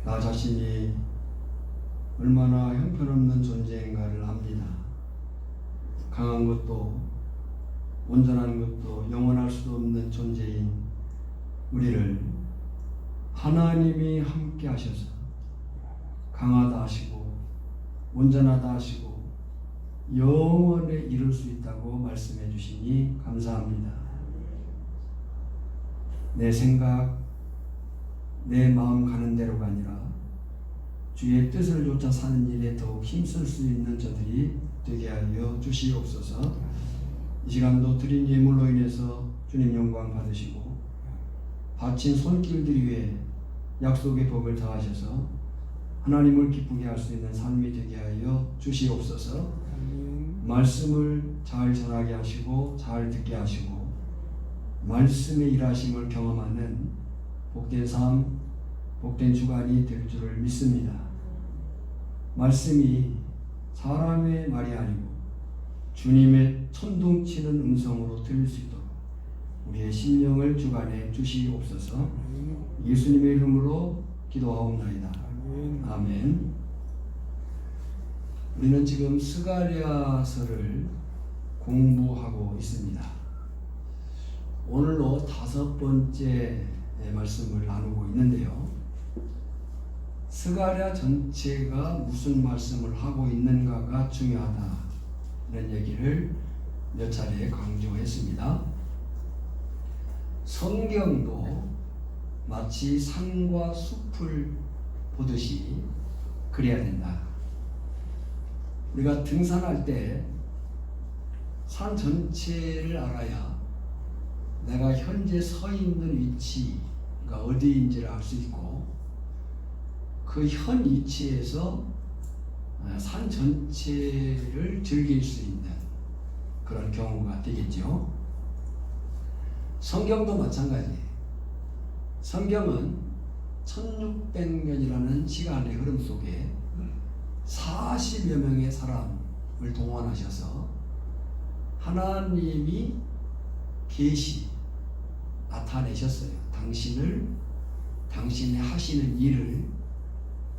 나 자신이 얼마나 형편없는 존재인가를 압니다. 강한 것도 온전한 것도 영원할 수도 없는 존재인 우리를 하나님이 함께 하셔서 강하다 하시고 온전하다 하시고 영원에 이룰 수 있다고 말씀해 주시니 감사합니다. 내 생각, 내 마음 가는 대로가 아니라 주의 뜻을 쫓아 사는 일에 더욱 힘쓸 수 있는 저들이 되게 하여 주시옵소서. 이 시간도 드린 예물로 인해서 주님 영광 받으시고 바친 손길들 위에 약속의 복을 더하셔서 하나님을 기쁘게 할 수 있는 삶이 되게 하여 주시옵소서. 말씀을 잘 전하게 하시고 잘 듣게 하시고 말씀의 일하심을 경험하는 복된 삶, 복된 주간이 될 줄을 믿습니다. 말씀이 사람의 말이 아니고 주님의 천둥치는 음성으로 들릴 수 있도록 우리의 심령을 주관해 주시옵소서. 예수님의 이름으로 기도하옵나이다. 아멘. 우리는 지금 스가랴서를 공부하고 있습니다. 오늘로 5번째 말씀을 나누고 있는데요. 스가랴 전체가 무슨 말씀을 하고 있는가가 중요하다 이런 얘기를 몇 차례 강조했습니다. 성경도 마치 산과 숲을 보듯이 그래야 된다. 우리가 등산할 때 산 전체를 알아야 내가 현재 서 있는 위치가 어디인지를 알 수 있고 그 현 위치에서 산 전체를 즐길 수 있는 그런 경우가 되겠죠. 성경도 마찬가지예요. 성경은 1600년이라는 시간의 흐름 속에 40여 명의 사람을 동원하셔서 하나님이 계시 나타내셨어요. 당신의 하시는 일을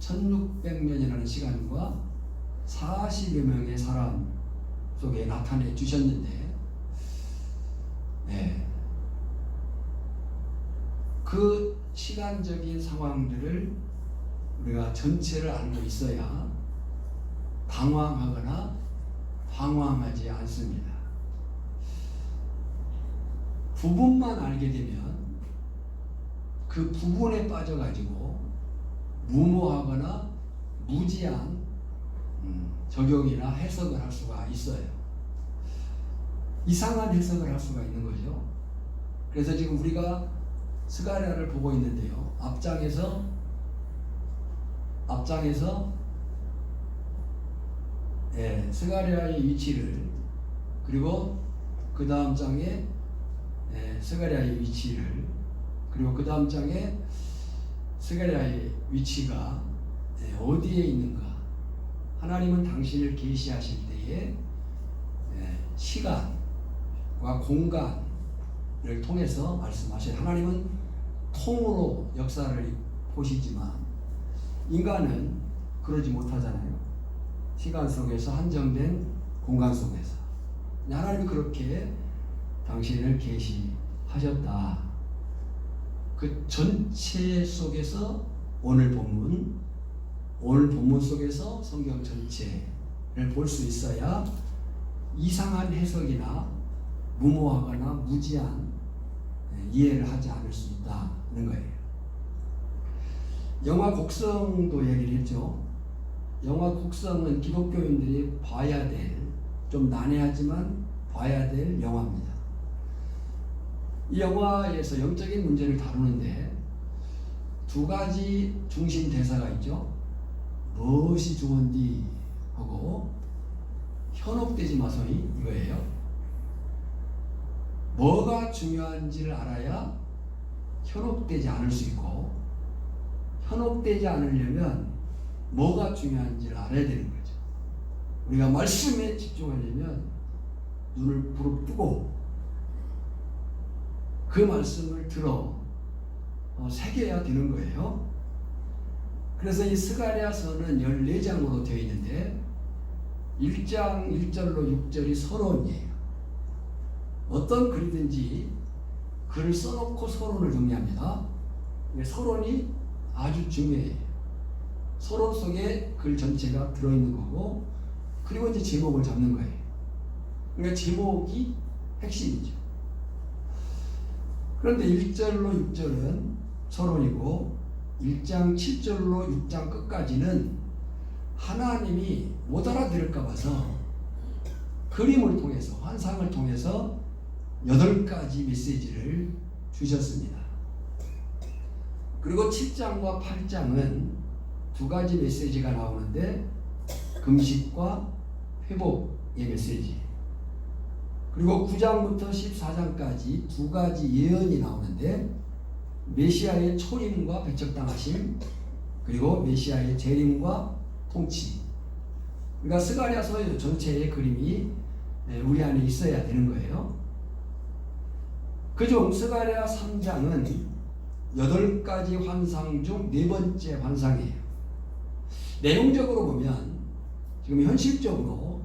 1600년이라는 시간과 40여 명의 사람 속에 나타내 주셨는데 그 시간적인 상황들을 우리가 전체를 알고 있어야 당황하거나 방황하지 않습니다. 부분만 알게 되면 그 부분에 빠져가지고 무모하거나 무지한 적용이나 해석을 할 수가 있어요. 이상한 해석을 할 수가 있는 거죠. 그래서 지금 우리가 스가랴를 보고 있는데요. 앞장에서 스가랴의 위치를 그리고 그 다음 장에 스가랴의 위치를 그리고 그 다음 장에 스가랴의 위치가 어디에 있는가. 하나님은 당신을 계시하실 때에 시간과 공간을 통해서 말씀하셔요. 하나님은 통으로 역사를 보시지만 인간은 그러지 못하잖아요. 시간 속에서 한정된 공간 속에서 하나님이 그렇게 당신을 계시하셨다. 그 전체 속에서 오늘 본문 속에서 성경 전체를 볼 수 있어야 이상한 해석이나 무모하거나 무지한 이해를 하지 않을 수 있다는 거예요. 영화 곡성도 얘기를 했죠. 영화 곡성은 기독교인들이 봐야 될, 좀 난해하지만 봐야 될 영화입니다. 이 영화에서 영적인 문제를 다루는데 두 가지 중심 대사가 있죠. 무엇이 좋은디 하고 현혹되지 마소니 이거예요. 뭐가 중요한지를 알아야 현혹되지 않을 수 있고 현혹되지 않으려면 뭐가 중요한지를 알아야 되는 거죠. 우리가 말씀에 집중하려면 눈을 부릅뜨고 그 말씀을 들어 새겨야 되는 거예요. 그래서 이 스가랴서는 14장으로 되어 있는데 1장 1절로 6절이 서론이에요. 어떤 글이든지 글을 써놓고 서론을 정리합니다. 서론이 아주 중요해요. 서론 속에 글 전체가 들어있는 거고, 그리고 이제 제목을 잡는 거예요. 그러니까 제목이 핵심이죠. 그런데 1절로 6절은 서론이고 1장 7절로 6장 끝까지는 하나님이 못 알아들을까 봐서 그림을 통해서, 환상을 통해서 8가지 메시지를 주셨습니다. 그리고 7장과 8장은 2가지 메시지가 나오는데 금식과 회복의 메시지, 그리고 9장부터 14장까지 2가지 예언이 나오는데 메시아의 초림과 배척당하심, 그리고 메시아의 재림과 통치. 그러니까 스가랴서 전체의 그림이 우리 안에 있어야 되는 거예요. 그중 스가랴 3장은 8가지 환상 중 4번째 환상이에요. 내용적으로 보면 지금 현실적으로,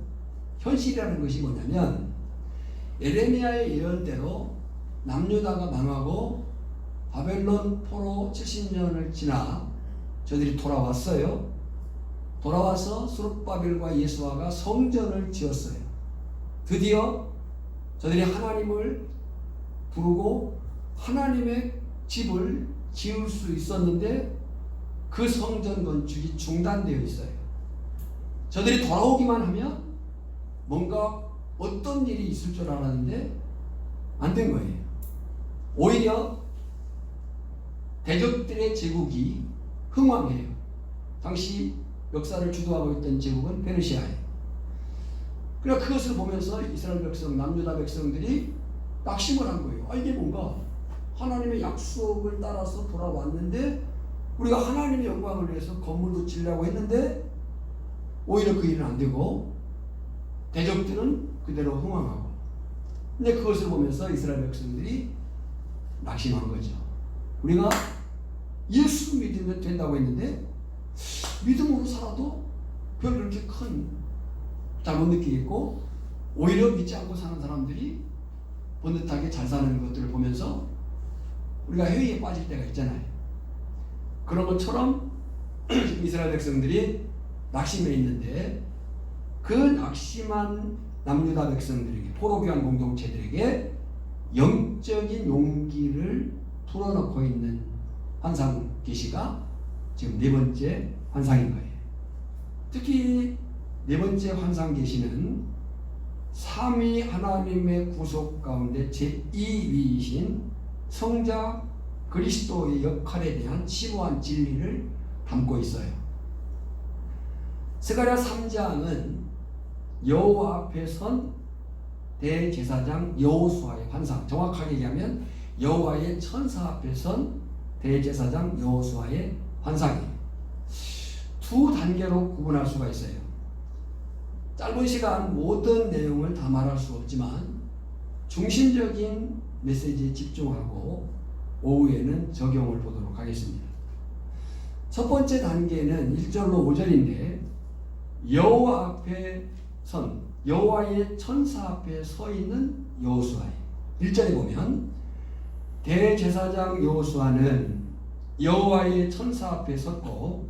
현실이라는 것이 뭐냐면 에레미야의 예언대로 남유다가 망하고 바벨론 포로 70년을 지나 저들이 돌아왔어요. 돌아와서 스룹바벨과 예수아가 성전을 지었어요. 드디어 저들이 하나님을 부르고 하나님의 집을 지을 수 있었는데 그 성전 건축이 중단되어 있어요. 저들이 돌아오기만 하면 뭔가 어떤 일이 있을 줄 알았는데 안 된 거예요. 오히려 대적들의 제국이 흥왕해요. 당시 역사를 주도하고 있던 제국은 페르시아예요. 그러니까 그것을 보면서 이스라엘 백성, 남유다 백성들이 낙심을 한 거예요. 이게 뭔가 하나님의 약속을 따라서 돌아왔는데 우리가 하나님의 영광을 위해서 건물도 지으려고 했는데 오히려 그 일은 안 되고 대적들은 그대로 흥왕하고. 근데 그것을 보면서 이스라엘 백성들이 낙심한 거죠. 우리가 예수 믿으면 된다고 했는데 믿음으로 살아도 별 그렇게 큰 잘못 느끼겠고, 오히려 믿지 않고 사는 사람들이 번듯하게 잘 사는 것들을 보면서 우리가 회의에 빠질 때가 있잖아요. 그런 것처럼 이스라엘 백성들이 낙심해 있는데 그 낙심한 남유다 백성들에게, 포로귀환 공동체들에게 영적인 용기를 불어넣고 있는 환상 계시가 지금 4번째 환상인 거예요. 특히 4번째 환상 계시는 삼위 하나님의 구속 가운데 제2위이신 성자 그리스도의 역할에 대한 심오한 진리를 담고 있어요. 스가랴 3장은 여호와 앞에 선 대제사장 여호수아의 환상, 정확하게 얘기하면 여호와의 천사 앞에 선 대제사장 여호수아의 환상이에요. 2단계로 구분할 수가 있어요. 짧은 시간 모든 내용을 다 말할 수 없지만 중심적인 메시지에 집중하고 오후에는 적용을 보도록 하겠습니다. 첫 번째 단계는 1절로 5절인데 여호와 앞에 선, 여호와의 천사 앞에 서 있는 여호수아예요. 1절에 보면 대제사장 여호수아는 여호와의 천사 앞에 섰고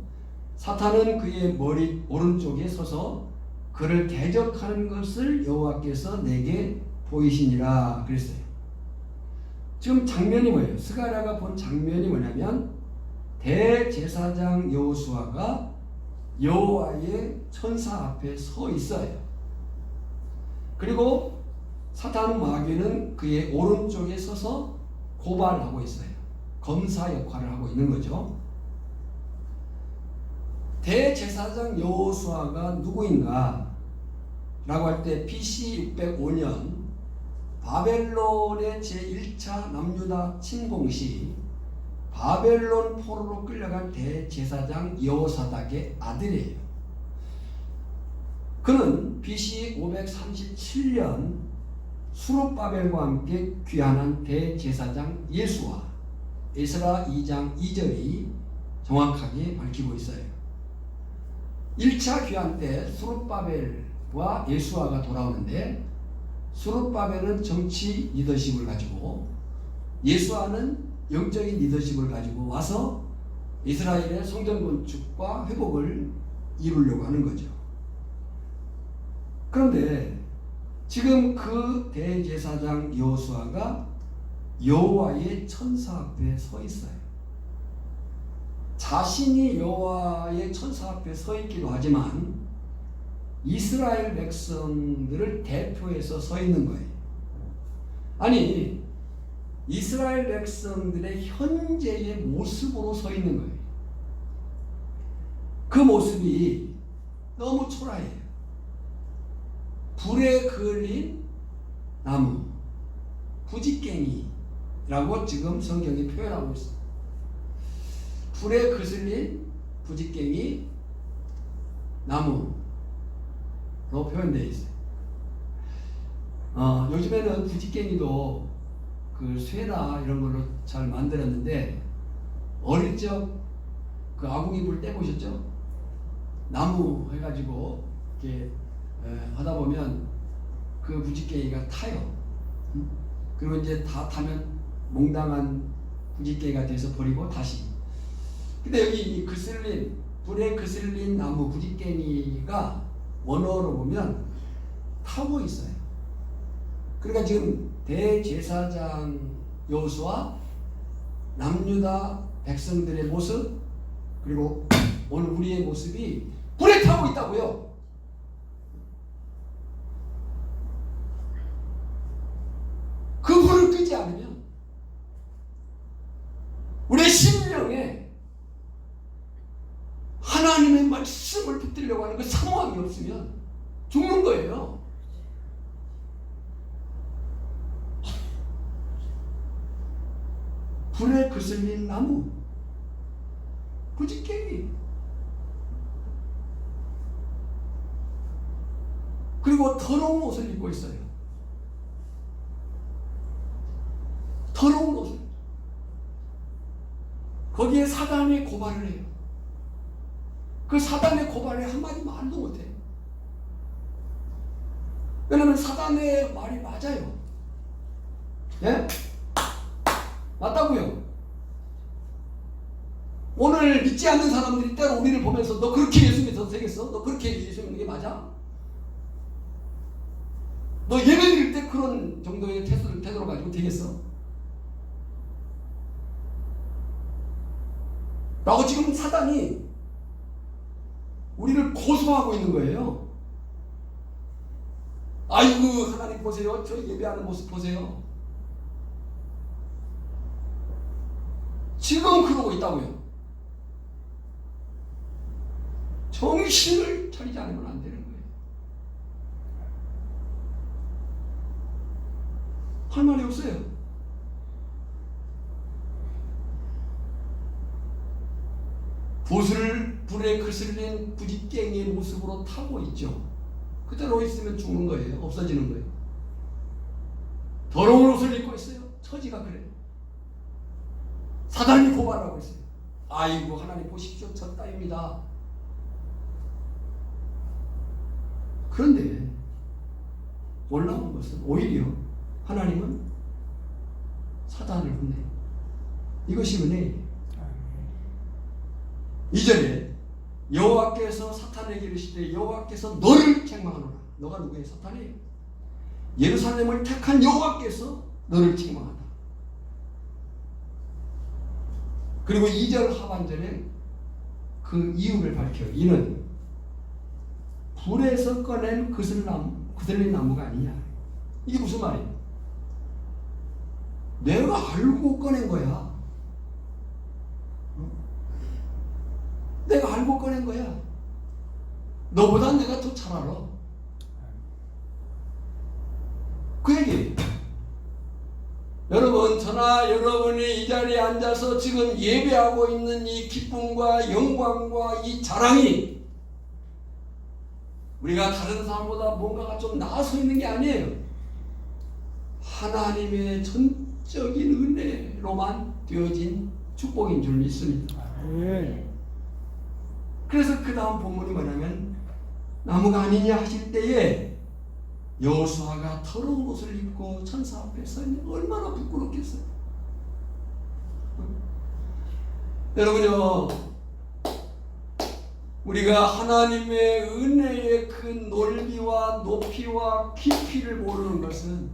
사탄은 그의 머리 오른쪽에 서서 그를 대적하는 것을 여호와께서 내게 보이시니라 그랬어요. 지금 장면이 뭐예요? 스가랴가 본 장면이 뭐냐면 대제사장 여호수아가 여호와의 천사 앞에 서 있어요. 그리고 사탄 마귀는 그의 오른쪽에 서서 고발하고 있어요. 검사 역할을 하고 있는 거죠. 대제사장 여호수아가 누구인가? 라고 할 때 BC 605년 바벨론의 제1차 남유다 침공 시 바벨론 포로로 끌려간 대제사장 여호사닥의 아들이에요. 그는 BC 537년 수룹바벨과 함께 귀환한 대제사장 예수와 에스라 2장 2절이 정확하게 밝히고 있어요. 1차 귀환 때 스룹바벨과 예수아가 돌아오는데 스룹바벨은 정치 리더십을 가지고 예수아는 영적인 리더십을 가지고 와서 이스라엘의 성전 건축과 회복을 이루려고 하는 거죠. 그런데 지금 그 대제사장 여호수아가 여호와의 천사 앞에 서 있어요. 자신이 여호와의 천사 앞에 서 있기도 하지만 이스라엘 백성들을 대표해서 서 있는 거예요. 아니, 이스라엘 백성들의 현재의 모습으로 서 있는 거예요. 그 모습이 너무 초라해요. 불에 그을린 나무, 부지깽이라고 지금 성경이 표현하고 있어요. 불에 그슬린 부지깽이 나무로 표현되어 있어요. 요즘에는 부지깽이도 그 쇠나 이런 걸로 잘 만들었는데 어릴 적 그 아궁이불 떼보셨죠? 나무 해가지고 이렇게 하다 보면 그 부지깽이가 타요. 그리고 이제 다 타면 몽당한 부지깽이가 돼서 버리고 다시. 근데 여기 이 그슬린 불에 그슬린 나무 부지깽이가 원어로 보면 타고 있어요. 그러니까 지금 대제사장 여호수아 남유다 백성들의 모습 그리고 오늘 우리의 모습이 불에 타고 있다고요. 그 불을 끄지 않으면 우리의 심령에 하나님의 말씀을 붙들려고 하는 그 사모함이 없으면 죽는 거예요. 불에 그슬린 나무, 부지깽이, 그리고 더러운 옷을 입고 있어요. 더러운 옷을. 거기에 사단의 고발을 해요. 그 사단의 고발에 한마디 말도 못해요. 왜냐하면 사단의 말이 맞아요. 예? 맞다고요. 오늘 믿지 않는 사람들이 때로 우리를 보면서 너 그렇게 예수 믿어도 되겠어? 너 그렇게 예수 믿는 게 맞아? 너 예배 드릴 때 그런 정도의 태도를 가지고 되겠어? 라고 지금 사단이 우리를 고소하고 있는 거예요. 아이고 하나님 보세요. 저 예배하는 모습 보세요. 지금 그러고 있다고요. 정신을 차리지 않으면 안 되는 거예요. 할 말이 없어요. 불에 그슬린 부지깽이의 모습으로 타고 있죠. 그대로 있으면 죽는 거예요. 없어지는 거예요. 더러운 옷을 입고 있어요. 처지가 그래요. 사단이 고발하고 있어요. 아이고 하나님 보십시오. 저 따입니다. 그런데 놀라운 것은 오히려 하나님은 사단을 혼내요. 이것이 은혜예요. 2절에 여호와께서 사탄에게 이르시되 여호와께서 너를 책망하노라. 너가 누구예요? 사탄이에요. 예루살렘을 택한 여호와께서 너를 책망한다. 그리고 2절 하반절에 그 이유를 밝혀요. 이는 불에서 꺼낸 그슬린 나무가 아니냐. 이게 무슨 말이에요? 내가 알고 꺼낸 거야. 내가 알고 꺼낸 거야. 너보다 내가 더 잘 알아. 그 얘기. 여러분, 저나 여러분이 이 자리에 앉아서 지금 예배하고 있는 이 기쁨과 영광과 이 자랑이 우리가 다른 사람보다 뭔가가 좀 나아서 있는 게 아니에요. 하나님의 전적인 은혜로만 되어진 축복인 줄 믿습니다. 아멘. 그래서 그 다음 본문이 뭐냐면 나무가 아니냐 하실 때에 여호수아가 더러운 옷을 입고 천사 앞에 서 있는 얼마나 부끄럽겠어요. 여러분요, 우리가 하나님의 은혜의 큰 넓이와 높이와 깊이를 모르는 것은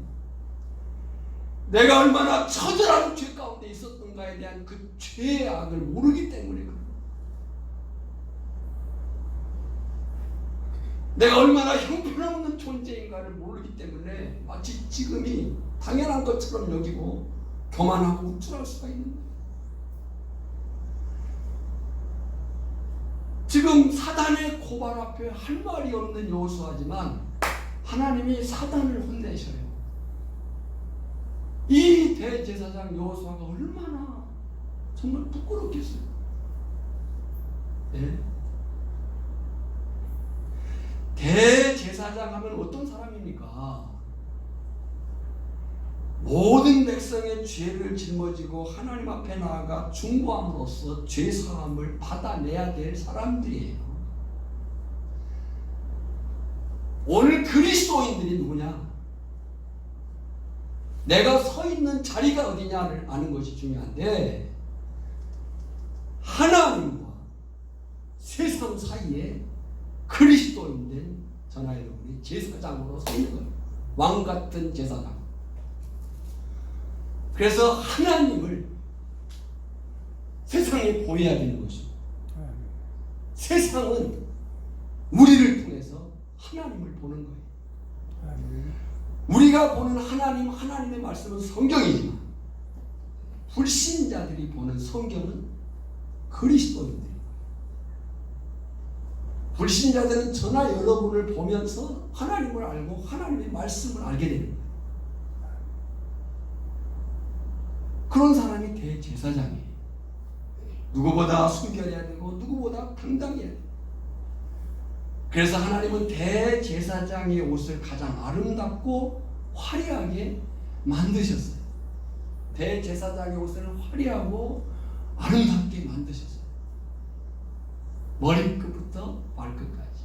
내가 얼마나 처절한 죄 가운데 있었던가에 대한 그 죄의 악을 모르기 때문에 그래요. 내가 얼마나 형편없는 존재인가를 모르기 때문에 마치 지금이 당연한 것처럼 여기고 교만하고 우쭐할 수가 있는 거예요. 지금 사단의 고발 앞에 할 말이 없는 여호수아지만 하나님이 사단을 혼내셔요. 이 대제사장 여호수아가 얼마나 정말 부끄럽겠어요. 네? 대제사장 하면 어떤 사람입니까? 모든 백성의 죄를 짊어지고 하나님 앞에 나아가 중보함으로써 죄사함을 받아내야 될 사람들이에요. 오늘 그리스도인들이 누구냐? 내가 서 있는 자리가 어디냐를 아는 것이 중요한데 하나님과 세상 사이에 그리스도인된 저나 여러분이 제사장으로 서 있는 거예요. 왕 같은 제사장. 그래서 하나님을 세상에 보여야 되는 것입니다. 세상은 우리를 통해서 하나님을 보는 거예요. 우리가 보는 하나님, 하나님의 말씀은 성경이지만 불신자들이 보는 성경은 그리스도인들이에요. 불신자들은 저나 여러분을 보면서 하나님을 알고 하나님의 말씀을 알게 됩니다. 그런 사람이 대제사장이에요. 누구보다 순결해야 되고 누구보다 당당해야 돼요. 그래서 하나님은 대제사장의 옷을 가장 아름답고 화려하게 만드셨어요. 대제사장의 옷을 화려하고 아름답게 만드셨어요. 머리끝부터 발끝까지.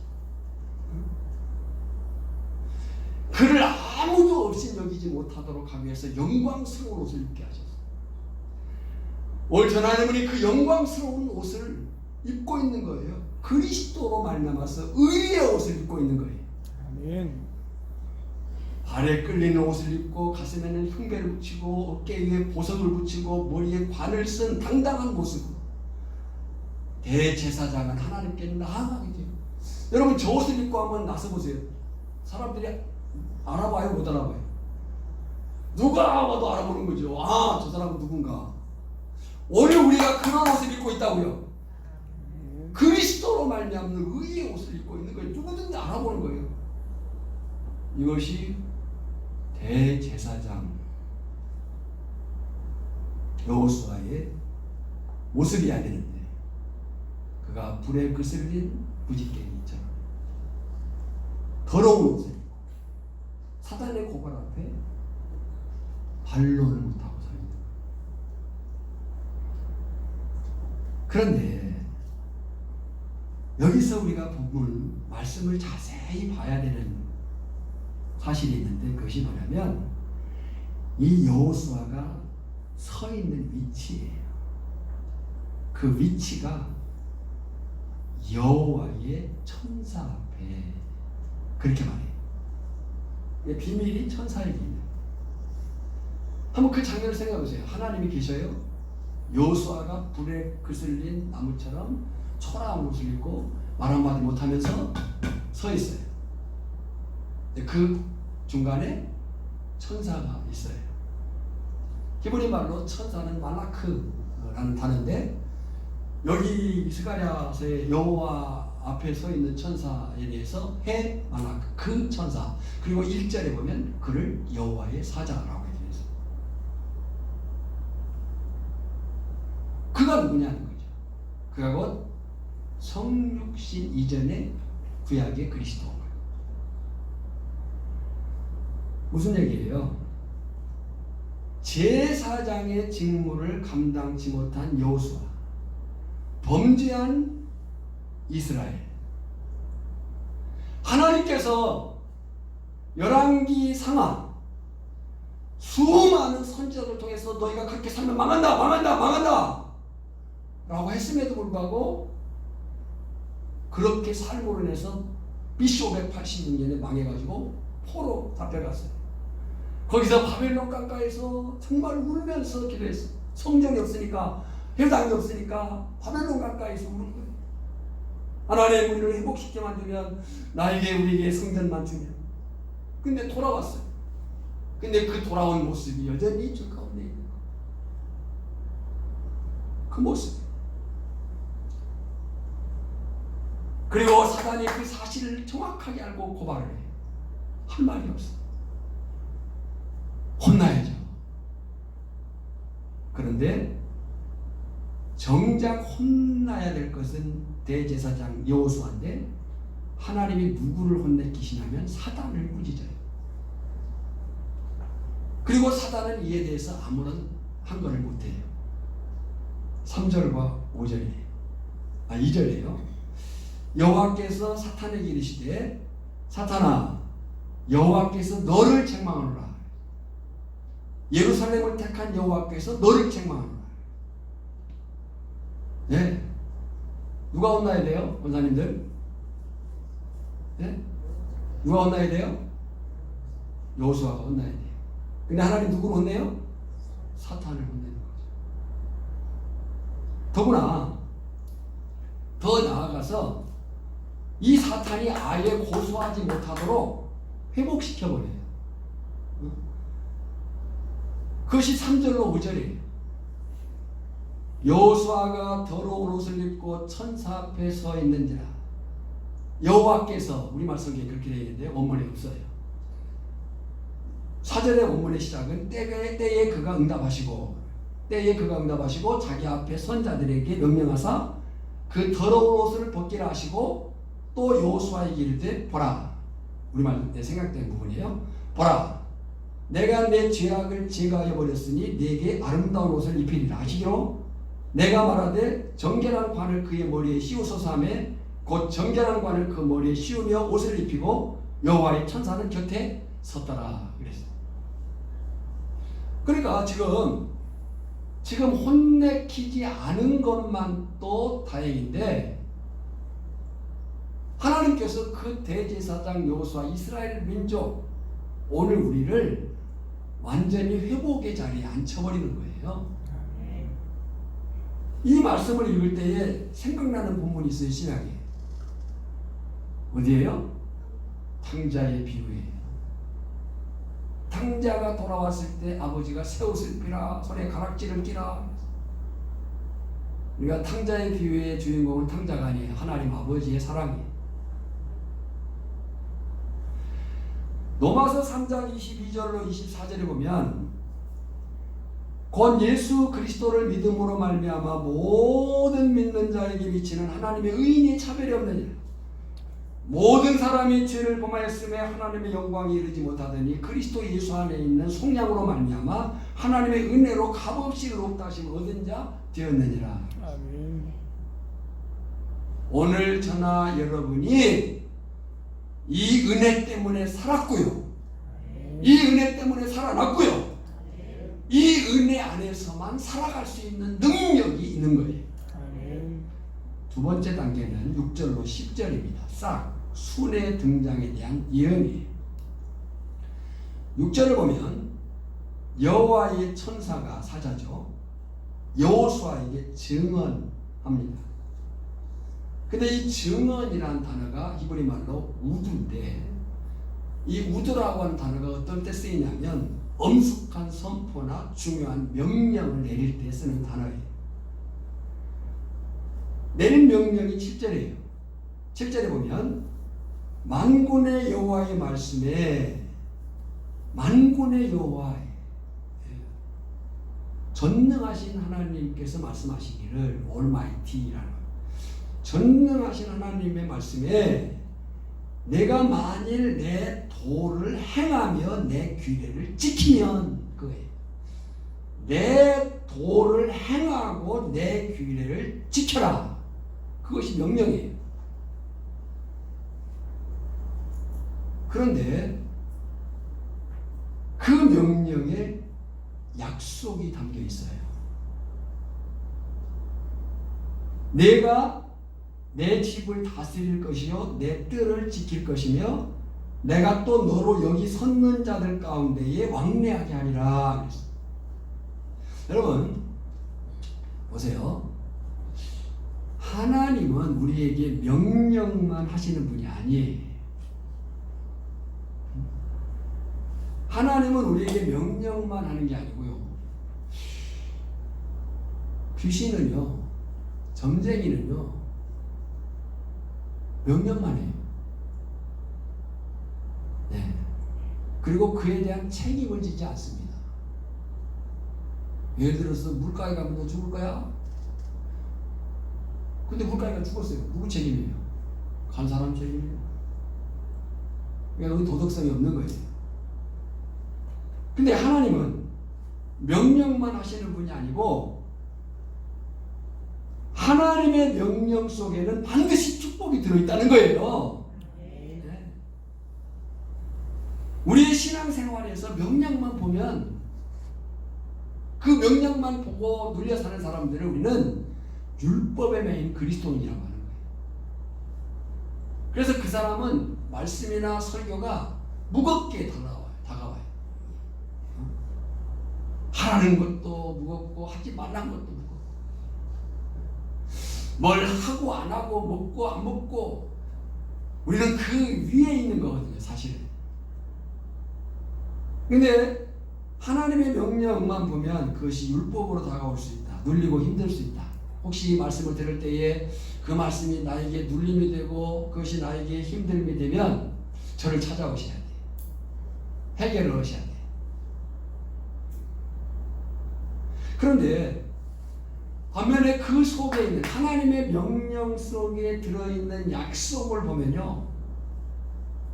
그를 아무도 없이 여기지 못하도록 하기 위해서 영광스러운 옷을 입게 하셨어요. 오늘 하나님은 그 영광스러운 옷을 입고 있는 거예요. 그리스도로 말미암아서 의의 옷을 입고 있는 거예요. 아멘. 발에 끌리는 옷을 입고 가슴에는 흉배를 붙이고 어깨 위에 보석을 붙이고 머리에 관을 쓴 당당한 모습으로 대제사장은 하나님께 나아가게 돼요. 여러분 저 옷을 입고 한번 나서 보세요. 사람들이 알아봐요, 못 알아봐요? 누가 봐도 알아보는 거죠. 아, 저 사람은 누군가. 오늘 우리가 그런 옷을 입고 있다고요. 그리스도로 말미암는 의의 옷을 입고 있는 거예요. 누구든지 알아보는 거예요. 이것이 대제사장 여호수아의 모습이어야 되는데 그가 불에 그슬린 무지개미처럼 더러운 옷을 입고 사단의 고발 앞에 반론을 못하고 서 있는 거예요. 그런데 여기서 우리가 본문 말씀을 자세히 봐야 되는 사실이 있는데 그것이 뭐냐면 이 여호수아가 서 있는 위치예요. 그 위치가 여호와의 천사 앞에 그렇게 말해요. 비밀이 천사의 비밀. 한번 그 장면을 생각해 보세요. 하나님이 계셔요. 여호수아가 불에 그슬린 나무처럼 초라한 옷을 입고 말 한마디 못하면서 서 있어요. 그 중간에 천사가 있어요. 히브리 말로 천사는 말라크라는 단어인데 여기 스가랴서의 여호와 앞에 서 있는 천사에 대해서 해 말라크 그 천사 그리고 1절에 보면 그를 여호와의 사자라고 되어 있어요. 그가 누구냐는 거죠. 그가 곧 성육신 이전의 구약의 그리스도. 무슨 얘기예요? 제사장의 직무를 감당치 못한 여호수아, 범죄한 이스라엘. 하나님께서 열왕기 상하 수많은 선지자들을 통해서 너희가 그렇게 살면 망한다, 망한다, 망한다 라고 했음에도 불구하고 그렇게 삶으로 인해서 BC 586년에 망해가지고 포로 잡혀갔어요. 거기서 바벨론 강가에서 정말 울면서 기도했어요. 성전이 없으니까, 회당이 없으니까 바벨론 강가에서 우는 거예요. 하나님, 우리를 회복시켜 만들면 나에게, 우리에게 성전만 주면. 근데 돌아왔어요. 근데 그 돌아온 모습이 여전히 저 가운데 있는 거예요. 그 모습. 그리고 사단이 그 사실을 정확하게 알고 고발을 해요. 한 말이 없어요. 혼나야죠. 그런데 정작 혼나야 될 것은 대제사장 여호수아인데 하나님이 누구를 혼내키시냐면 사단을 꾸짖어요. 그리고 사단은 이에 대해서 아무런 한거를 못해요. 3절과 5절이에요. 2절이에요. 여호와께서 사탄에게 이르시되 사탄아, 여호와께서 너를 책망하노라. 예루살렘을 택한 여호와께서 너를 책망하노라. 네? 누가 혼나야 돼요? 원사님들? 네? 누가 혼나야 돼요? 여호수아가 혼나야 돼요. 근데 하나님 누구를 혼내요? 사탄을 혼내는 거죠. 더구나 더 나아가서 이 사탄이 아예 고소하지 못하도록 회복시켜버려요. 그것이 3절로 5절이에요. 여호수아가 더러운 옷을 입고 천사 앞에 서 있는지라. 여호와께서, 우리말 성경에 그렇게 되어 있는데 원문에 없어요. 4절의 원문의 시작은 때에 그가 응답하시고 자기 앞에 선자들에게 명령하사 그 더러운 옷을 벗기라 하시고 또 여호수아에게 이르되 보라. 우리말 내 생각된 부분이에요. 보라, 내가 내 죄악을 제거하여 버렸으니 네게 아름다운 옷을 입히리라 하시기로 내가 말하되 정결한 관을 그의 머리에 씌우소서 하며 곧 정결한 관을 그 머리에 씌우며 옷을 입히고 여호와의 천사는 곁에 섰더라 그랬어요. 그러니까 지금 혼내키지 않은 것만 또 다행인데 하나님께서 그 대제사장 여호수아 이스라엘 민족 오늘 우리를 완전히 회복의 자리에 앉혀버리는 거예요. 이 말씀을 읽을 때에 생각나는 본문이 있어요. 신약에 어디예요? 탕자의 비유예요. 탕자가 돌아왔을 때 아버지가 새 옷을 입히라, 손에 가락지를 끼라. 그러니까 탕자의 비유의 주인공은 탕자가 아니에요. 하나님 아버지의 사랑이에요. 로마서 3장 22절로 24절에 보면 곧 예수 그리스도를 믿음으로 말미암아 모든 믿는 자에게 미치는 하나님의 의인이 차별이 없느니라. 모든 사람이 죄를 범하였음에 하나님의 영광에 이르지 못하더니 그리스도 예수 안에 있는 속량으로 말미암아 하나님의 은혜로 값없이 의롭다 하심을 얻은 자 되었느니라. 아멘. 오늘 저나 여러분이 이 은혜 때문에 살았고요. 이 은혜 때문에 살아났고요. 이 은혜 안에서만 살아갈 수 있는 능력이 있는 거예요. 두 번째 단계는 6절로 10절입니다. 싹 순의 등장에 대한 예언이에요. 6절을 보면 여호와의 천사가 사자죠. 여호수아에게 증언합니다. 근데 이 증언이라는 단어가 히브리 말로 우두인데 이 우두라고 하는 단어가 어떤 때 쓰이냐면 엄숙한 선포나 중요한 명령을 내릴 때 쓰는 단어예요. 내린 명령이 7절이에요. 7절에 보면 만군의 여호와의 말씀에 만군의 여호와 전능하신 하나님께서 말씀하시기를 Almighty라는 전능하신 하나님의 말씀에 내가 만일 내 도를 행하며 내 규례를 지키면 그거예요. 내 도를 행하고 내 규례를 지켜라. 그것이 명령이에요. 그런데 그 명령에 약속이 담겨 있어요. 내가 내 집을 다스릴 것이요 내 뜰을 지킬 것이며 내가 또 너로 여기 섰는 자들 가운데에 왕래하게 하리라. 여러분 보세요. 하나님은 우리에게 명령만 하시는 분이 아니에요. 하나님은 우리에게 명령만 하는 게 아니고요. 귀신은요, 점쟁이는요, 명령만 해요. 네. 그리고 그에 대한 책임을 지지 않습니다. 예를 들어서 물가에 가면 너 죽을 거야? 근데 물가에가 죽었어요. 누구 책임이에요? 간 사람 책임이에요. 그러니까 여기 도덕성이 없는 거예요. 근데 하나님은 명령만 하시는 분이 아니고 하나님의 명령 속에는 반드시 축복이 들어있다는 거예요. 네. 우리의 신앙생활에서 명령만 보면 그 명령만 보고 눌려 사는 사람들을 우리는 율법에 매인 그리스도인이라고 하는 거예요. 그래서 그 사람은 말씀이나 설교가 무겁게 다가와요. 하라는 것도 무겁고 하지 말라는 것도 무겁고 뭘 하고 안 하고 먹고 안 먹고 우리는 그 위에 있는 거거든요, 사실은. 근데 하나님의 명령만 보면 그것이 율법으로 다가올 수 있다. 눌리고 힘들 수 있다. 혹시 말씀을 들을 때에 그 말씀이 나에게 눌림이 되고 그것이 나에게 힘듦이 되면 저를 찾아오셔야 돼요. 해결을 하셔야 돼요. 그런데 반면에 그 속에 있는 하나님의 명령 속에 들어있는 약속을 보면요,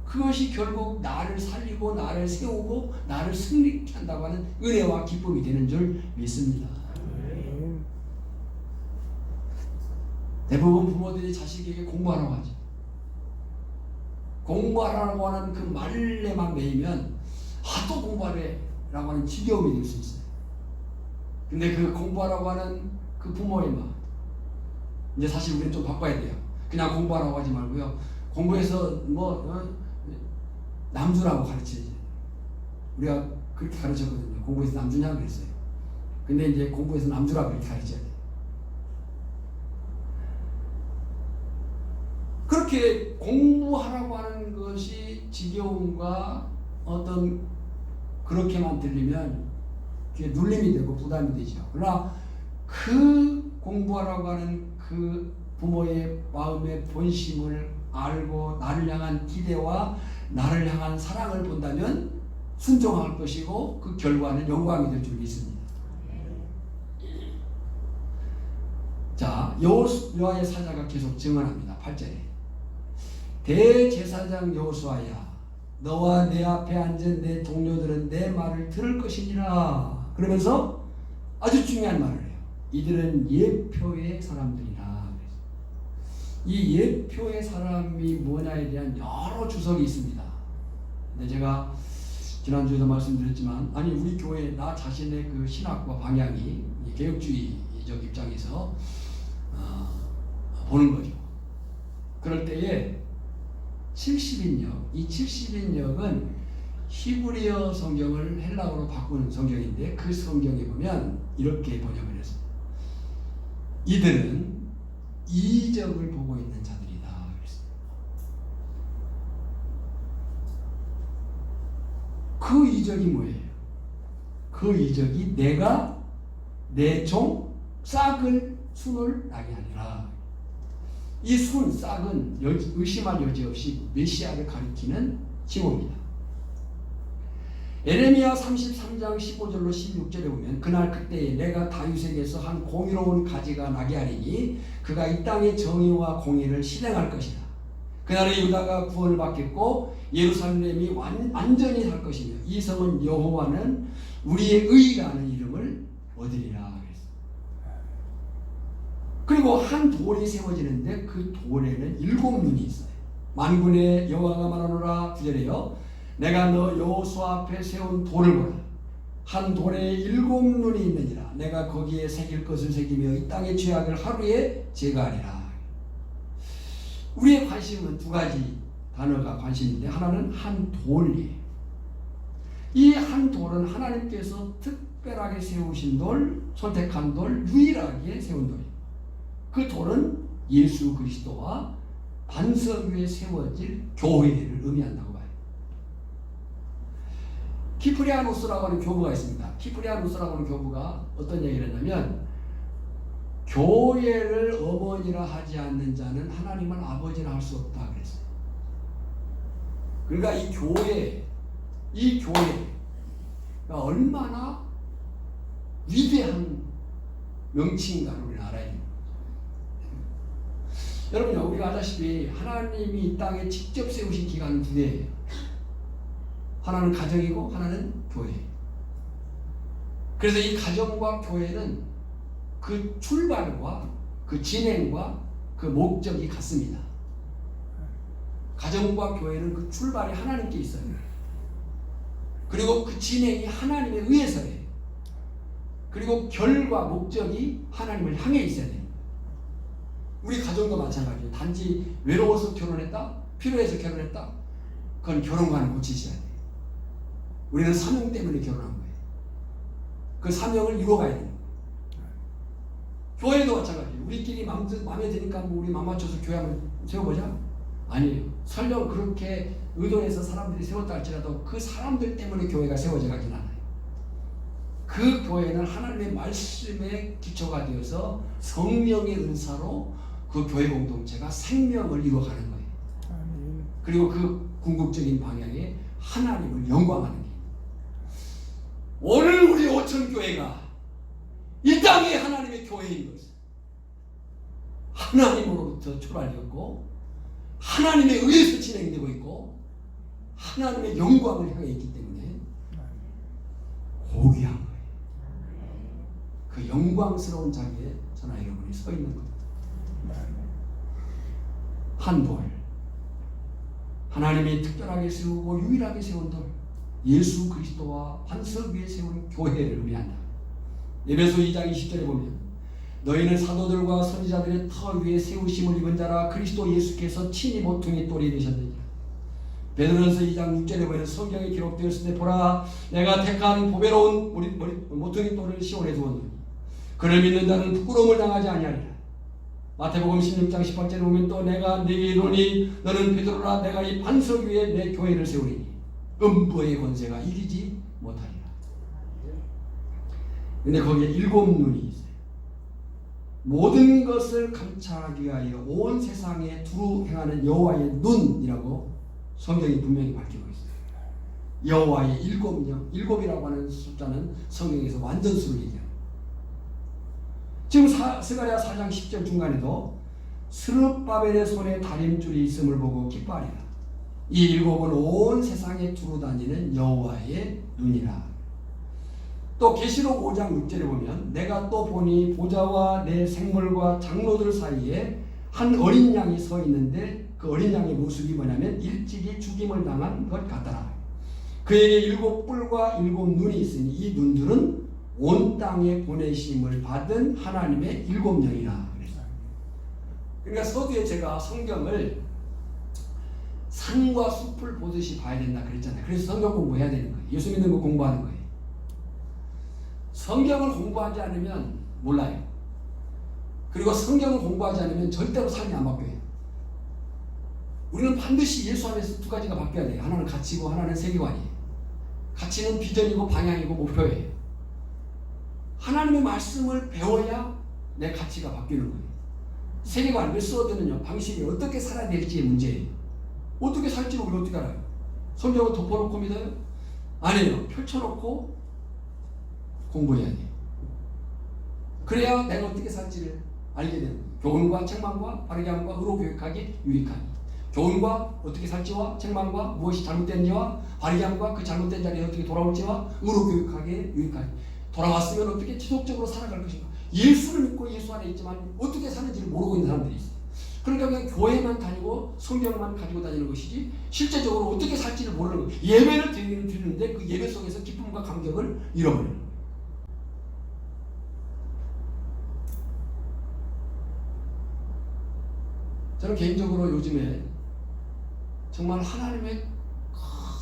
그것이 결국 나를 살리고 나를 세우고 나를 승리케 한다고 하는 은혜와 기쁨이 되는 줄 믿습니다. 대부분 부모들이 자식에게 공부하라고 하죠. 공부하라고 하는 그 말에만 매이면 또 공부하래 라고 하는 지겨움이 될 수 있어요. 근데 그 공부하라고 하는 그 부모의 마음, 이제 사실 우리는 좀 바꿔야 돼요. 그냥 공부하라고 하지 말고요, 공부해서 남주라고 가르치지. 우리가 그렇게 가르쳤거든요. 공부해서 남주냐고 그랬어요. 근데 이제 공부해서 남주라고 그렇게 가르쳐야 돼요. 그렇게 공부하라고 하는 것이 지겨움과 어떤 그렇게만 들리면 그게 눌림이 되고 부담이 되죠. 그러나 그 공부하라고 하는 그 부모의 마음의 본심을 알고 나를 향한 기대와 나를 향한 사랑을 본다면 순종할 것이고 그 결과는 영광이 될 줄 믿습니다. 자, 여호수아의 사자가 계속 증언합니다. 8절에 대제사장 여호수아야, 너와 내 앞에 앉은 내 동료들은 내 말을 들을 것이니라. 그러면서 아주 중요한 말을 해요. 이들은 예표의 사람들이라. 이 예표의 사람이 뭐냐에 대한 여러 주석이 있습니다. 근데 제가 지난주에도 말씀드렸지만, 아니 우리 교회 나 자신의 그 신학과 방향이 개혁주의적 입장에서 보는 거죠. 그럴 때에 70인역, 이 70인역은 히브리어 성경을 헬라어로 바꾸는 성경인데 그 성경에 보면 이렇게 번역을 했어요. 이들은 이적을 보고 있는 자들이다. 그 이적이 뭐예요? 그 이적이 내가 내 종 싹을 순을 나게 하리라. 이 순, 싹은 의심할 여지 없이 메시아를 가리키는 징호입니다. 에레미야 33장 15절로 16절에 보면 그날 그때에 내가 다윗에게서 한 공의로운 가지가 나게 하리니 그가 이 땅의 정의와 공의를 실행할 것이다. 그날에 유다가 구원을 받겠고 예루살렘이 완전히 살 것이며 이 성은 여호와는 우리의 의라는 이름을 얻으리라. 그리고 한 돌이 세워지는데 그 돌에는 7눈이 있어요. 만군의 여호와가 말하노라 9절에요. 내가 너 여호수아 앞에 세운 돌을 보라. 한 돌에 7눈이 있느니라. 내가 거기에 새길 것을 새기며 이 땅의 죄악을 하루에 제거하리라. 우리의 관심은 두 가지 단어가 관심인데, 하나는 한 돌이에요. 이 한 돌은 하나님께서 특별하게 세우신 돌, 선택한 돌, 유일하게 세운 돌이에요. 그 돌은 예수 그리스도와 반석 위에 세워질 교회를 의미한다고 봐요. 키프리아누스라고 하는 교부가 있습니다. 키프리아누스라고 하는 교부가 어떤 얘기를 했냐면, 교회를 어머니라 하지 않는 자는 하나님을 아버지라 할 수 없다 그랬어요. 그러니까 이 교회가 얼마나 위대한 명칭인가를 우리는 알아야 됩니다. 여러분요, 우리가 아다시피 하나님이 이 땅에 직접 세우신 기관은 두 개예요. 하나는 가정이고 하나는 교회예요. 그래서 이 가정과 교회는 그 출발과 그 진행과 그 목적이 같습니다. 가정과 교회는 그 출발이 하나님께 있어요. 그리고 그 진행이 하나님에 의해서예요. 그리고 결과, 목적이 하나님을 향해 있어야 돼요. 우리 가정도 마찬가지예요. 단지 외로워서 결혼했다? 필요해서 결혼했다? 그건 결혼과는 고치셔야 돼요. 우리는 사명 때문에 결혼한 거예요. 그 사명을 이루어가야 됩니다. 교회도 마찬가지예요. 우리끼리 마음에 드니까 뭐 우리 맘 맞춰서 교회 한번 세워보자? 아니에요. 설령 그렇게 의도해서 사람들이 세웠다 할지라도 그 사람들 때문에 교회가 세워져 가진 않아요. 그 교회는 하나님의 말씀에 기초가 되어서 성령의 은사로 그 교회 공동체가 생명을 이루어가는 거예요. 그리고 그 궁극적인 방향에 하나님을 영광하는 게, 오늘 우리 오천교회가 이 땅에 하나님의 교회인 것은 하나님으로부터 출발되었고 하나님에 의해서 진행되고 있고 하나님의 영광을 향해 있기 때문에 고귀한 거예요. 그 영광스러운 자리에 저나 여러분이 서 있는 겁니다. 한 돌, 하나님이 특별하게 세우고 유일하게 세운 돌, 예수 그리스도와 반석 위에 세운 교회를 의미한다. 에베소 2장 20절에 보면 너희는 사도들과 선지자들의 터 위에 세우심을 입은 자라 그리스도 예수께서 친히 모퉁이 돌이 되셨느니라. 베드로전서 2장 6절에 보면 성경에 기록되었을 때 보라 내가 택한 보배로운 모퉁이 돌을 시온에 두었노니 그를 믿는 자는 부끄러움을 당하지 아니하리라. 마태복음 16장 18절에 보면 또 내가 네게 이르노니 너는 베드로라 내가 이 반석 위에 내 교회를 세우리니 음부의 권세가 이기지 못하리라. 근데 거기에 7눈이 있어요. 모든 것을 감찰하기 위하여 온 세상에 두루 행하는 여호와의 눈이라고 성경이 분명히 밝히고 있어요. 여호와의 7명, 7이라고 하는 숫자는 성경에서 완전수를 얘기합니다. 지금 스가랴 4장 10절 중간에도 스룹바벨의 손에 다림줄이 있음을 보고 기뻐하리라. 이 7은 온 세상에 두루 다니는 여호와의 눈이라. 또 계시록 5장 6절에 보면 내가 또 보니 보좌와 내 생물과 장로들 사이에 한 어린 양이 서 있는데 그 어린 양의 모습이 뭐냐면 일찍이 죽임을 당한 것 같더라. 그에게 7뿔과 7눈이 있으니 이 눈들은 온 땅에 보내심을 받은 하나님의 7영이라 그랬어요. 그러니까 서두에 제가 성경을 산과 숲을 보듯이 봐야 된다 그랬잖아요. 그래서 성경 공부해야 되는 거예요. 예수 믿는 거 공부하는 거예요. 성경을 공부하지 않으면 몰라요. 그리고 성경을 공부하지 않으면 절대로 삶이 안 바뀌어요. 우리는 반드시 예수 안에서 두 가지가 바뀌어야 돼요. 하나는 가치고 하나는 세계관이에요. 가치는 비전이고 방향이고 목표예요. 하나님의 말씀을 배워야 내 가치가 바뀌는 거예요. 세계관, 왜 써드는요? 방식이 어떻게 살아야 될지의 문제예요. 어떻게 살지 우리가 어떻게 알아요? 성경을 덮어놓고 믿어요? 아니에요. 펼쳐놓고 공부해야 돼요. 그래야 내가 어떻게 살지를 알게 되는 거예요. 교훈과 책망과 바르게 함과 의로 교육하기 유익하니. 교훈과 어떻게 살지와 책망과 무엇이 잘못된지와 바르게 함과 그 잘못된 자리에 어떻게 돌아올지와 의로 교육하기에 유익하니. 돌아왔으면 어떻게 지속적으로 살아갈 것인가. 예수를 믿고 예수 안에 있지만 어떻게 사는지를 모르고 있는 사람들이 있어요. 그러니까 그냥 교회만 다니고 성경만 가지고 다니는 것이지 실제적으로 어떻게 살지를 모르는 거예요. 예배를 드리는데 그 예배 속에서 기쁨과 감격을 잃어버리는 거예요. 저는 개인적으로 요즘에 정말 하나님의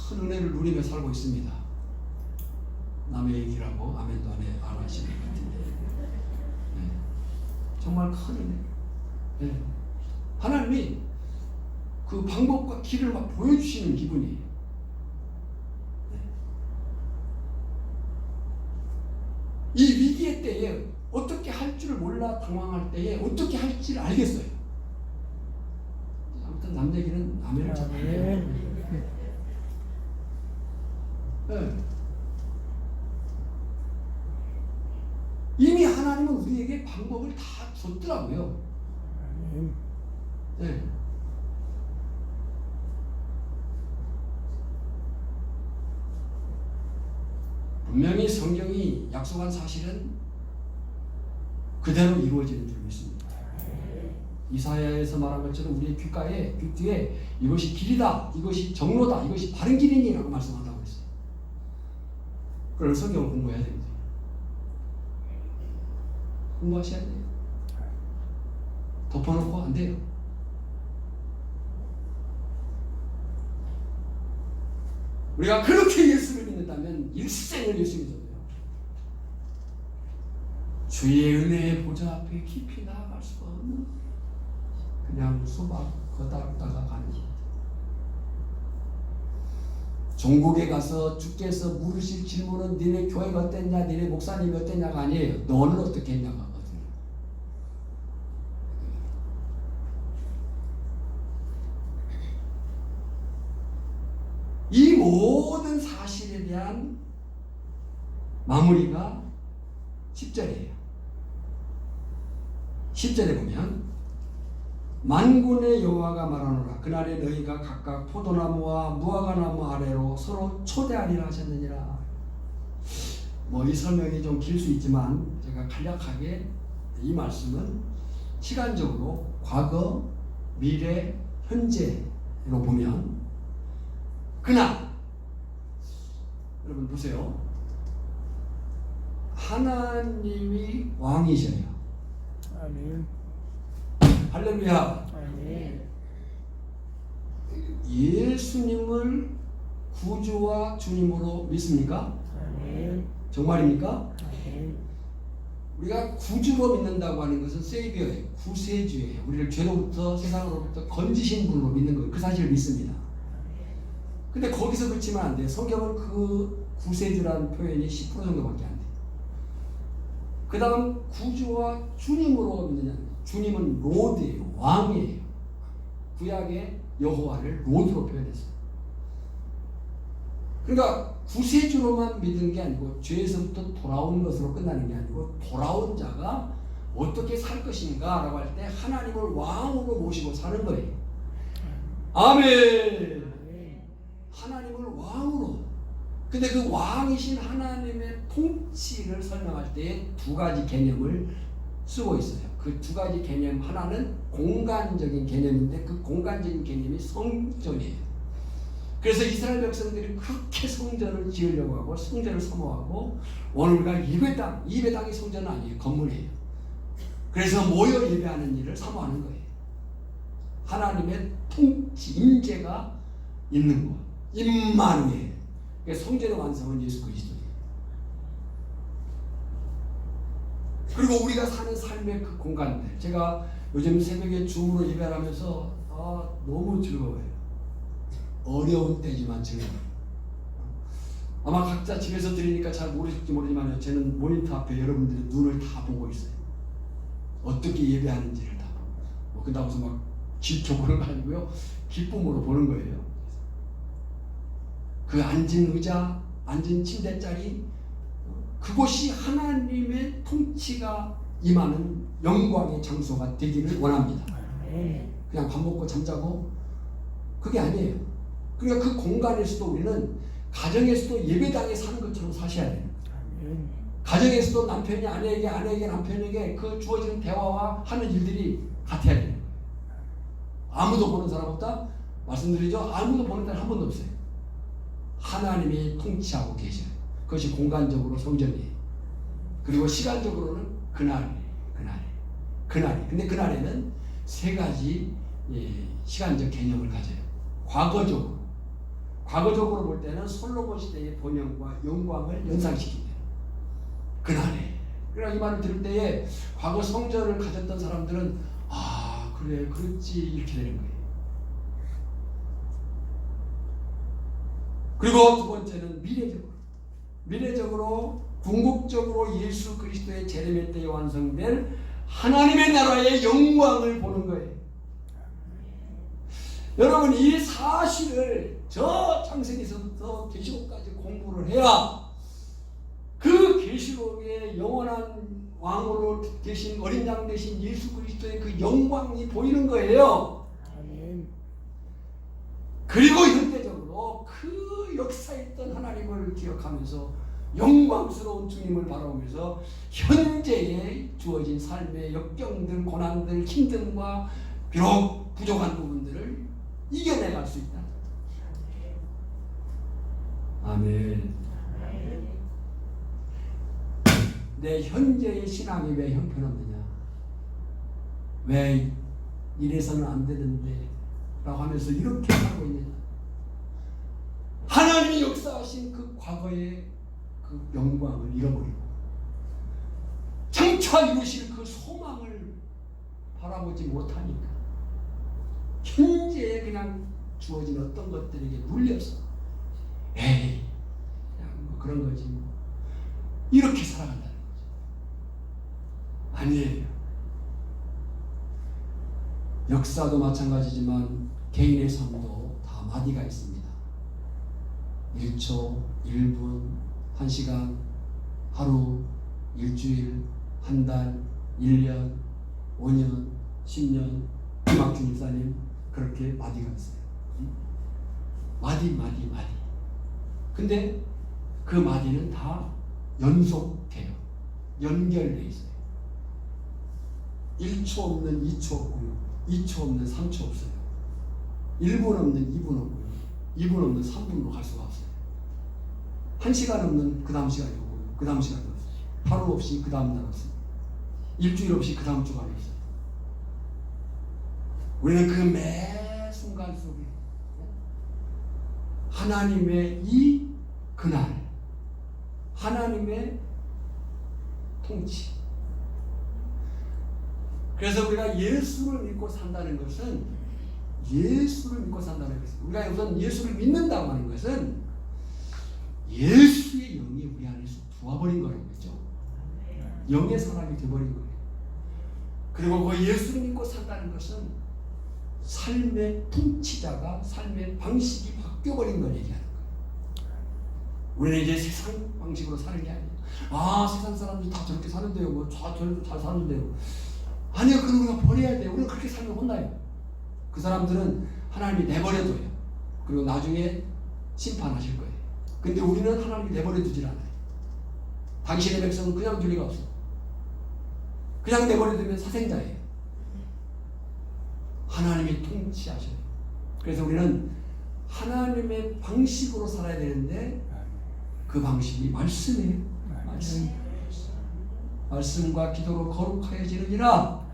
큰 은혜를 누리며 살고 있습니다. 남의 얘기를 하고 아멘도 안 하시는 것 같은데 네. 정말 큰 은혜. 네. 하나님이 그 방법과 길을 막 보여주시는 기분이에요. 네. 이 위기의 때에 어떻게 할 줄을 몰라 당황할 때에 어떻게 할지를 알겠어요. 아무튼 남 얘기는 아멘을 잘해요. 네. 이미 하나님은 우리에게 방법을 다 줬더라고요. 네. 분명히 성경이 약속한 사실은 그대로 이루어지는 줄 믿습니다. 이사야에서 말한 것처럼 우리의 귓가에 귀 뒤에 이것이 길이다, 이것이 정로다, 이것이 바른 길이니라고 말씀한다고 했어요. 그런 성경을 공부해야 됩니다. 공부하셔야 돼요. 덮어놓고 안 돼요. 우리가 그렇게 예수를 믿는다면 일생을 예수 믿어야 돼요. 주의 은혜의 보좌 앞에 깊이 나아갈 수가 없는 그냥 수박 걷다가 가는 것. 종국에 가서 주께서 물으실 질문은 니네 교회가 어땠냐, 니네 목사님이 어땠냐가 아니에요. 너는 어떻게 했냐가 거든요. 이 모든 사실에 대한 마무리가 10절이에요. 10절에 보면 만군의 여호와가 말하노라 그날에 너희가 각각 포도나무와 무화과나무 아래로 서로 초대하리라 하셨느니라. 이 설명이 좀 길 수 있지만 제가 간략하게 이 말씀은 시간적으로 과거, 미래, 현재로 보면 그날 여러분 보세요. 하나님이 왕이셔요. 아멘. 할렐루야. 아멘. 예수님을 구주와 주님으로 믿습니까? 아멘. 정말입니까? 아멘. 우리가 구주로 믿는다고 하는 것은 세이비어예요. 구세주예요. 우리를 죄로부터 세상으로부터 건지신 분으로 믿는 거예요. 그 사실을 믿습니다. 근데 거기서 그치면 안 돼요. 성경은 그 구세주라는 표현이 10% 정도밖에 안 돼요. 그 다음 구주와 주님으로 믿느냐. 주님은 로드예요. 왕이에요. 구약의 여호와를 로드로 표현했어요. 그러니까 구세주로만 믿는 게 아니고 죄에서부터 돌아온 것으로 끝나는 게 아니고 돌아온 자가 어떻게 살 것인가 라고 할 때 하나님을 왕으로 모시고 사는 거예요. 아멘. 하나님을 왕으로. 근데 그 왕이신 하나님의 통치를 설명할 때 두 가지 개념을 쓰고 있어요. 그 두 가지 개념 하나는 공간적인 개념인데 그 공간적인 개념이 성전이에요. 그래서 이스라엘 백성들이 그렇게 성전을 지으려고 하고 성전을 사모하고 오늘 우리가 예배당이 성전은 아니에요. 건물이에요. 그래서 모여 예배하는 일을 사모하는 거예요. 하나님의 통치, 임재가 있는 것. 임마누엘. 성전의 완성은 예수 그리스도예요. 그리고 우리가 사는 삶의 그 공간들. 제가 요즘 새벽에 줌으로 예배를 하면서 너무 즐거워요. 어려운 때지만 즐거워요. 아마 각자 집에서 들으니까 잘 모르실지 모르지만 저는 모니터 앞에 여러분들의 눈을 다 보고 있어요. 어떻게 예배하는지를 다. 그렇다고 해서 막 지켜보는 거 아니고요. 기쁨으로 보는 거예요. 그 앉은 의자, 앉은 침대자리, 그곳이 하나님의 통치가 임하는 영광의 장소가 되기를 원합니다. 그냥 밥 먹고 잠자고 그게 아니에요. 그러니까 그 공간에서도 우리는 가정에서도 예배당에 사는 것처럼 사셔야 돼요. 가정에서도 남편이 아내에게, 아내에게 남편에게 그 주어지는 대화와 하는 일들이 같아야 되는 거예요. 아무도 보는 사람 없다? 말씀드리죠. 아무도 보는 사람 한 번도 없어요. 하나님이 통치하고 계셔요. 그것이 공간적으로 성전이에요. 그리고 시간적으로는 그날이에요. 그날이. 근데 그날에는 세 가지 시간적 개념을 가져요. 과거적으로 볼 때는 솔로몬 시대의 번영과 영광을 연상시킵니다. 그날에. 그러나 이 말을 들을 때에 과거 성전을 가졌던 사람들은 아 그래 그렇지 이렇게 되는 거예요. 그리고 두 번째는 미래적으로 궁극적으로 예수 그리스도의 재림의 때에 완성될 하나님의 나라의 영광을 보는 거예요. 여러분 이 사실을 저 창세기서부터 계시록까지 공부를 해야 그 계시록의 영원한 왕으로 계신 어린 양 되신 예수 그리스도의 그 영광이 보이는 거예요. 아멘. 그리고 현대적으로 그 역사에 있던 하나님을 기억하면서 영광스러운 주님을 바라보면서 현재에 주어진 삶의 역경들, 고난들, 힘듦과 비록 부족한 부분들을 이겨내갈 수 있다. 아멘. 내 현재의 신앙이 왜 형편없느냐? 왜 이래서는 안 되는데? 라고 하면서 이렇게 살고 있느냐? 하나님이 역사하신 그 과거의 그 영광을 잃어버리고 장차 이루실 그 소망을 바라보지 못하니까 현재에 그냥 주어진 어떤 것들에게 눌려서 에이 그냥 뭐 그런 거지 뭐 이렇게 살아간다는 거죠. 아니에요. 역사도 마찬가지지만 개인의 삶도 다 마디가 있습니다. 1초, 1분, 1시간, 하루, 일주일, 한 달, 1년, 5년, 10년 김학준 집사님 그렇게 마디가 있어요. 마디. 근데 그 마디는 다 연속해요. 연결되어 있어요. 1초 없는 2초 없고요. 2초 없는 3초 없어요. 1분 없는 2분 없고요. 2분 없는 3분으로 갈 수가 없어요. 1시간 없는 그 다음 시간이 오고요. 그 다음 시간이 없어요. 하루 없이 그 다음 날 없어요. 일주일 없이 그 다음 주가 없어요. 우리는 그 매 순간 속에 하나님의 이 그날, 하나님의 통치. 그래서 우리가 예수를 믿고 산다는 것은 우리가 우선 예수를 믿는다고 하는 것은 예수의 영이 우리 안에서 부어버린 거라는 거죠. 영의 사람이 되어버린 거예요. 그리고 그 예수를 믿고 산다는 것은 삶의 통치자가 삶의 방식이 바뀌어버린 걸 얘기하는 거예요. 우리는 이제 세상 방식으로 사는 게 아니에요. 아 세상 사람들이 다 저렇게 사는데요. 뭐 저렇게 잘 사는데요. 아니요. 그럼 우리가 버려야 돼요. 우리는 그렇게 살면 혼나요. 그 사람들은 하나님이 내버려둬요. 그리고 나중에 심판하실 거예요. 근데 우리는 하나님이 내버려 두질 않아요. 당신의 백성은 그냥 둘 리가 없어요. 그냥 내버려 두면 사생자예요. 하나님이 통치하셔요. 그래서 우리는 하나님의 방식으로 살아야 되는데 그 방식이 말씀이에요. 말씀과 기도로 거룩하여지느니라.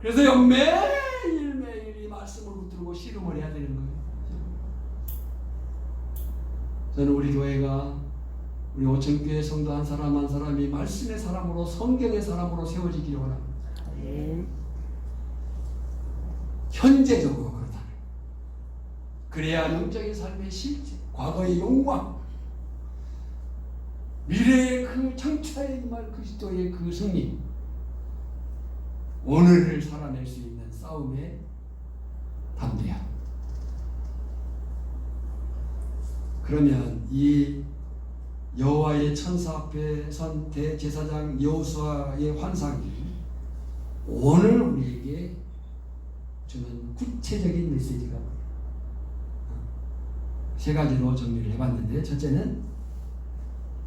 그래서 매일 이 말씀을 붙들고 씨름을 해야 되는 거예요. 저는 우리 교회가 우리 오천교회 성도 한 사람 한 사람이 말씀의 사람으로 성경의 사람으로 세워지기를 원합니다. 현재적으로 그렇다. 그래야 영적인 삶의 실제, 과거의 영광, 미래의 그 창차에 임할 그리스도의 그 승리, 오늘을 살아낼 수 있는 싸움의 담대함. 그러면 이 여호와의 천사 앞에 선 대제사장 여호수아의 환상이 오늘 우리에게 주는 구체적인 메시지가 세 가지로 정리를 해봤는데, 첫째는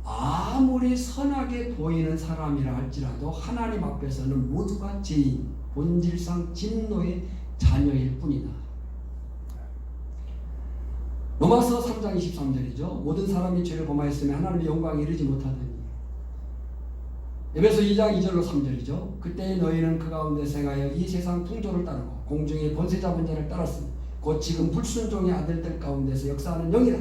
아무리 선하게 보이는 사람이라 할지라도 하나님 앞에서는 모두가 죄인, 본질상 진노의 자녀일 뿐이다. 로마서 3장 23절이죠. 모든 사람이 죄를 범하였으면 하나님의 영광에 이르지 못하더니. 에베소 2장 2절로 3절이죠. 그때 너희는 그 가운데 생하여 이 세상 풍조를 따르고 공중의 권세 잡은 자를 따랐으니 곧 지금 불순종의 아들들 가운데서 역사하는 영이라.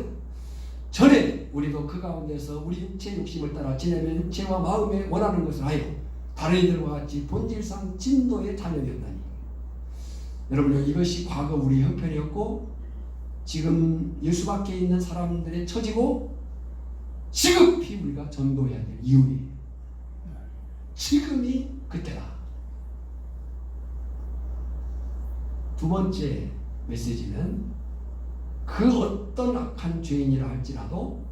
전에 우리도 그 가운데서 우리 육체 욕심을 따라 지내며 육체와 마음에 원하는 것을 하여 다른 이들과 같이 본질상 진노의 자녀였다니. 여러분, 이것이 과거 우리 형편이었고 지금 예수 밖에 있는 사람들의 처지고 시급히 우리가 전도해야 될 이유예요. 지금이 그때다. 두 번째 메시지는 그 어떤 악한 죄인이라 할지라도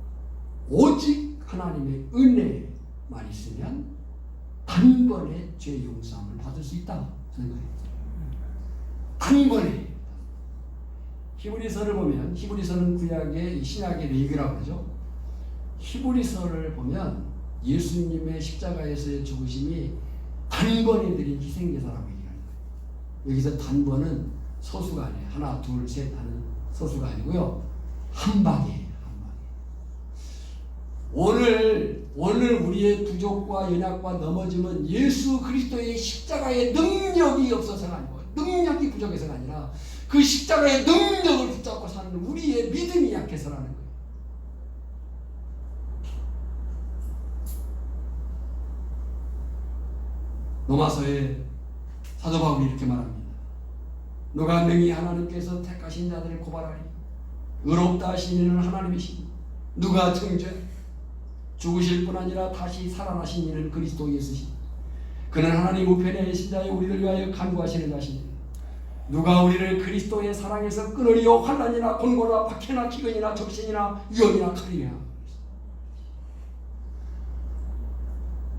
오직 하나님의 은혜만 있으면 단번에 죄 용서함을 받을 수 있다 하는 거예요. 단번에. 히브리서를 보면, 히브리서는 구약의 신약의 레위기라고 하죠. 히브리서를 보면 예수님의 십자가에서의 죽으심이 단번에 드린 희생제사라고 얘기하는 거예요. 여기서 단번은 소수가 아니에요. 하나, 둘, 셋 하는 소수가 아니고요. 한 방이에요. 한 방에. 오늘 우리의 부족과 연약과 넘어짐은 예수 그리스도의 십자가의 능력이 없어서가 아니고 능력이 부족해서가 아니라 그 십자가의 능력을 붙잡고 사는 우리의 믿음이 약해서라는 거예요. 로마서에 사도 바울이 이렇게 말합니다. 누가 능히 하나님께서 택하신 자들을 고발하리. 의롭다 하신 이는 하나님이시니 누가 정죄 죽으실 뿐 아니라 다시 살아나신 이는 그리스도 예수시니 그는 하나님 우편에 계신 자의 우리를 위하여 간구하시는 자시니 누가 우리를 그리스도의 사랑에서 끊으리요. 환난이나 곤고나 박해나 기근이나 적신이나 위험이나 칼이냐.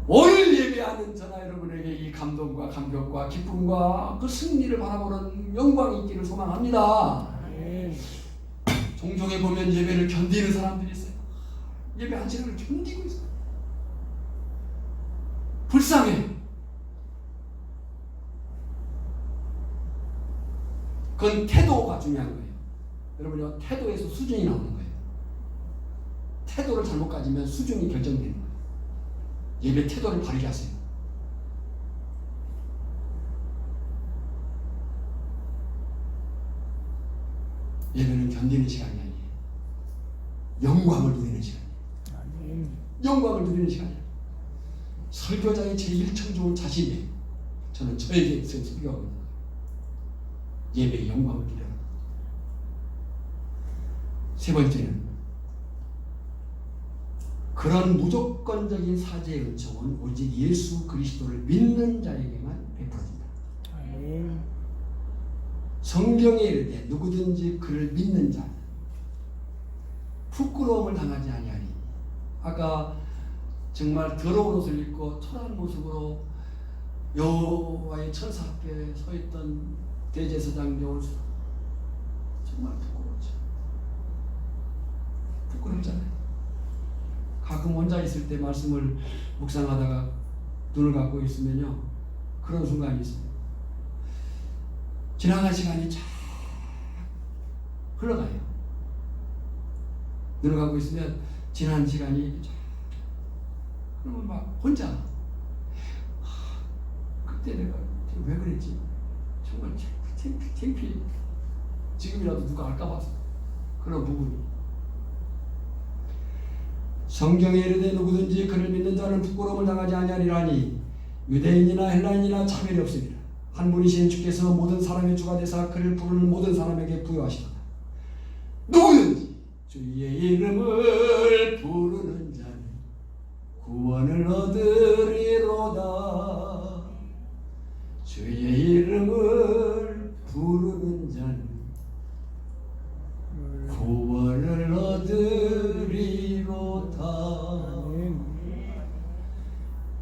오늘 예배하는 저나 여러분에게 이 감동과 감격과 기쁨과 그 승리를 바라보는 영광이 있기를 소망합니다. 종종에 보면 예배를 견디는 사람들이 있어요. 예배 한 시간을 견디고 있어요. 불쌍해요. 그건 태도가 중요한 거예요. 여러분요, 태도에서 수준이 나오는 거예요. 태도를 잘못 가지면 수준이 결정되는 거예요. 예배 태도를 바르게 하세요. 예배는 견디는 시간이 아니에요. 영광을 누리는 시간이에요. 영광을 누리는 시간이에요. 설교자의 제일 참 좋은 자신이에요. 저는 저에게 있어서 설교하고 있는 거예요. 예배의 영광을 누려라. 세 번째는 그런 무조건적인 사죄의 은총은 오직 예수 그리스도를 믿는 자에게만 베풀어진다. 성경에 이르되 누구든지 그를 믿는 자 부끄러움을 당하지 아니하리. 아까 정말 더러운 옷을 입고 초라한 모습으로 여호와의 천사 앞에 서 있던 대제사장 여호수 정말 부끄러웠죠. 부끄럽잖아요. 가끔 혼자 있을 때 말씀을 묵상하다가 눈을 감고 있으면요, 그런 순간이 있어요. 지나간 시간이 쫙 흘러가요. 눈을 감고 있으면 지난 시간이 쫙, 그러면 막 혼자 그때 내가 왜 그랬지? 정말 창피해. 지금이라도 누가 알까 봐서. 그런 부분이. 성경에 이르되 누구든지 그를 믿는 자는 부끄러움을 당하지 아니하리라니 유대인이나 헬라인이나 차별이 없으리라. 한 분이신 주께서 모든 사람의 주가 되사 그를 부르는 모든 사람에게 부여하시도다. 누구든지 주의 이름을 부르는 자는 구원을 얻으리로다. 주의 이름을 부르는 자는 구원을 얻으리로다.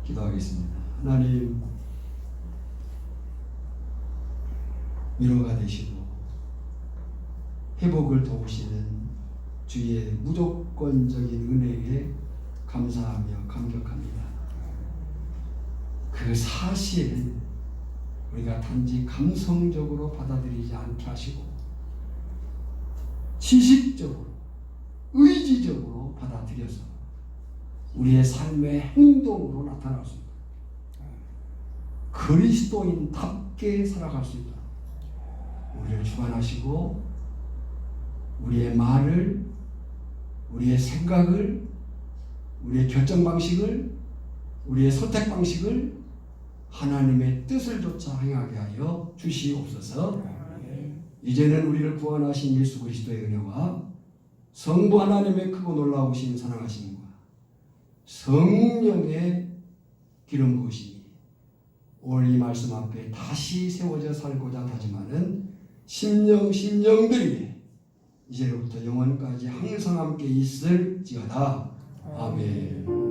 기도하겠습니다. 하나님, 위로가 되시고 회복을 도우시는 주의 무조건적인 은혜에 감사하며 감격합니다. 그 사실을 우리가 단지 감성적으로 받아들이지 않게 하시고 지식적으로 의지적으로 받아들여서 우리의 삶의 행동으로 나타날 수 있다. 그리스도인답게 살아갈 수 있다. 우리를 주관하시고 우리의 말을, 우리의 생각을, 우리의 결정 방식을, 우리의 선택 방식을 하나님의 뜻을 조차 행하게 하여 주시옵소서. 이제는 우리를 구원하신 예수 그리스도의 은혜와 성부 하나님의 크고 놀라우신 사랑하심과 성령의 기름 부으심이 오늘 이 말씀 앞에 다시 세워져 살고자 다짐하는 심령들이 이제로부터 영원까지 항상 함께 있을지어다. 아멘.